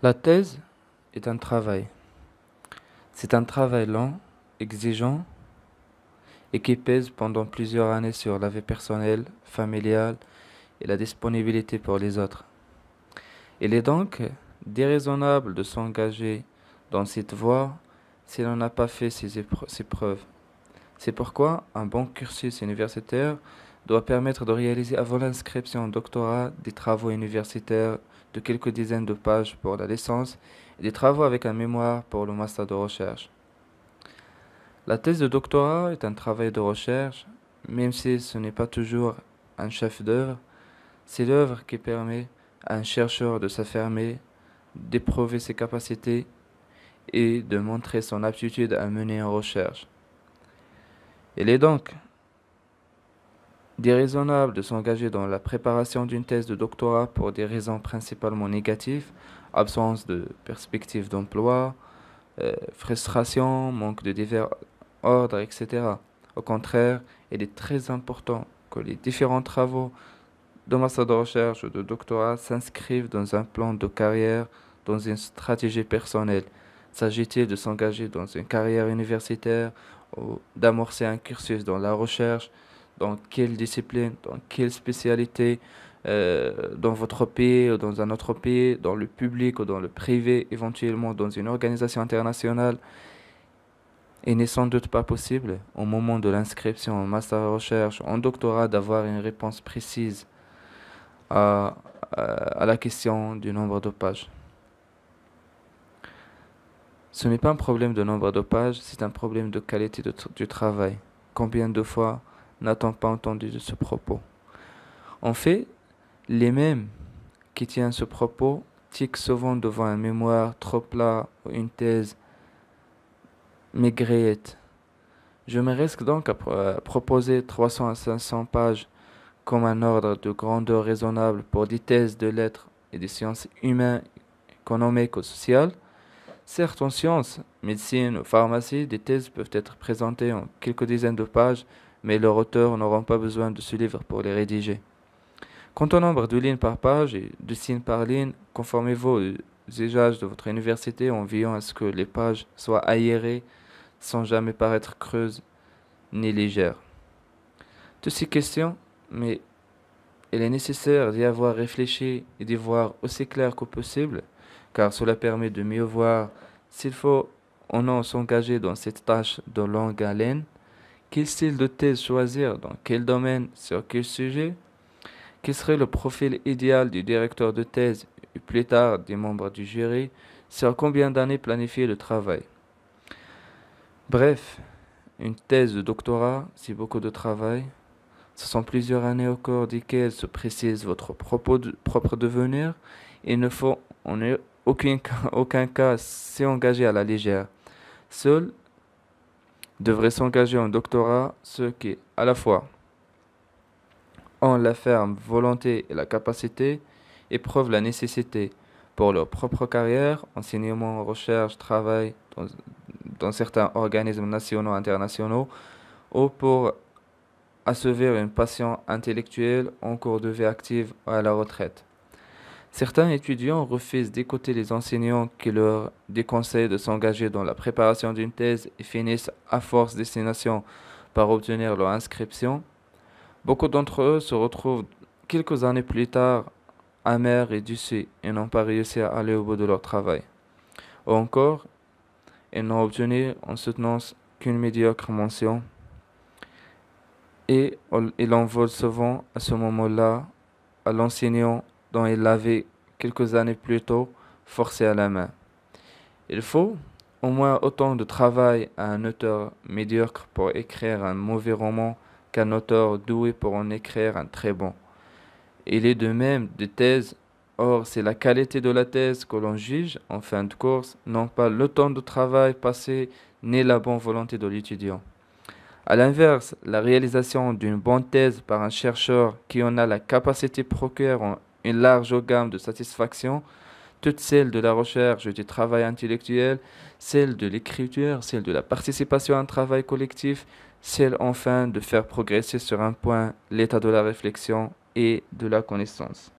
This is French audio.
La thèse est un travail. C'est un travail lent, exigeant et qui pèse pendant plusieurs années sur la vie personnelle, familiale et la disponibilité pour les autres. Il est donc déraisonnable de s'engager dans cette voie si l'on n'a pas fait ses preuves. C'est pourquoi un bon cursus universitaire doit permettre de réaliser avant l'inscription au doctorat des travaux universitaires de quelques dizaines de pages pour la licence et des travaux avec un mémoire pour le master de recherche. La thèse de doctorat est un travail de recherche, même si ce n'est pas toujours un chef-d'œuvre, c'est l'œuvre qui permet à un chercheur de s'affirmer, d'éprouver ses capacités et de montrer son aptitude à mener une recherche. Il est donc déraisonnable de s'engager dans la préparation d'une thèse de doctorat pour des raisons principalement négatives, absence de perspective d'emploi, frustration, manque de divers ordres, etc. Au contraire, il est très important que les différents travaux de master de recherche ou de doctorat s'inscrivent dans un plan de carrière, dans une stratégie personnelle. S'agit-il de s'engager dans une carrière universitaire ou d'amorcer un cursus dans la recherche, dans quelle discipline, dans quelle spécialité, dans votre pays ou dans un autre pays, dans le public ou dans le privé, éventuellement dans une organisation internationale? Il n'est sans doute pas possible, au moment de l'inscription en master de recherche, en doctorat, d'avoir une réponse précise à, à la question du nombre de pages. Ce n'est pas un problème de nombre de pages, c'est un problème de qualité du travail. Combien de fois n'a-t-on pas entendu de ce propos? En fait, les mêmes qui tiennent ce propos tiquent souvent devant un mémoire trop plat ou une thèse maigriette. Je me risque donc à proposer 300 à 500 pages comme un ordre de grandeur raisonnable pour des thèses de lettres et des sciences humaines, économiques ou sociales. Certes, en sciences, médecine ou pharmacie, des thèses peuvent être présentées en quelques dizaines de pages, mais leurs auteurs n'auront pas besoin de ce livre pour les rédiger. Quant au nombre de lignes par page et de signes par ligne, conformez-vous aux usages de votre université en veillant à ce que les pages soient aérées sans jamais paraître creuses ni légères. Toutes ces questions, mais il est nécessaire d'y avoir réfléchi et d'y voir aussi clair que possible, car cela permet de mieux voir s'il faut ou non s'engager dans cette tâche de longue haleine, quel style de thèse choisir, dans quel domaine, sur quel sujet, quel serait le profil idéal du directeur de thèse et plus tard des membres du jury, sur combien d'années planifier le travail. Bref, une thèse de doctorat, c'est beaucoup de travail. Ce sont plusieurs années au cours desquelles se précise votre propre devenir. Il ne faut en aucun cas s'y engager à la légère. Seuls devraient s'engager en doctorat ceux qui, à la fois, ont la ferme volonté et la capacité, éprouvent la nécessité pour leur propre carrière, enseignement, recherche, travail dans certains organismes nationaux et internationaux, ou pour assouvir une passion intellectuelle en cours de vie active ou à la retraite. Certains étudiants refusent d'écouter les enseignants qui leur déconseillent de s'engager dans la préparation d'une thèse et finissent à force destination par obtenir leur inscription. Beaucoup d'entre eux se retrouvent quelques années plus tard amers et déçus et n'ont pas réussi à aller au bout de leur travail. Ou encore, ils n'ont obtenu en soutenance qu'une médiocre mention et il en vole souvent à ce moment-là à l'enseignant dont il l'avait quelques années plus tôt forcé à la main. Il faut au moins autant de travail à un auteur médiocre pour écrire un mauvais roman qu'un auteur doué pour en écrire un très bon. Il est de même des thèses. Or, c'est la qualité de la thèse que l'on juge en fin de course, non pas le temps de travail passé, ni la bonne volonté de l'étudiant. À l'inverse, la réalisation d'une bonne thèse par un chercheur qui en a la capacité procure une large gamme de satisfaction, toutes celles de la recherche et du travail intellectuel, celles de l'écriture, celles de la participation à un travail collectif, celles enfin de faire progresser sur un point l'état de la réflexion et de la connaissance.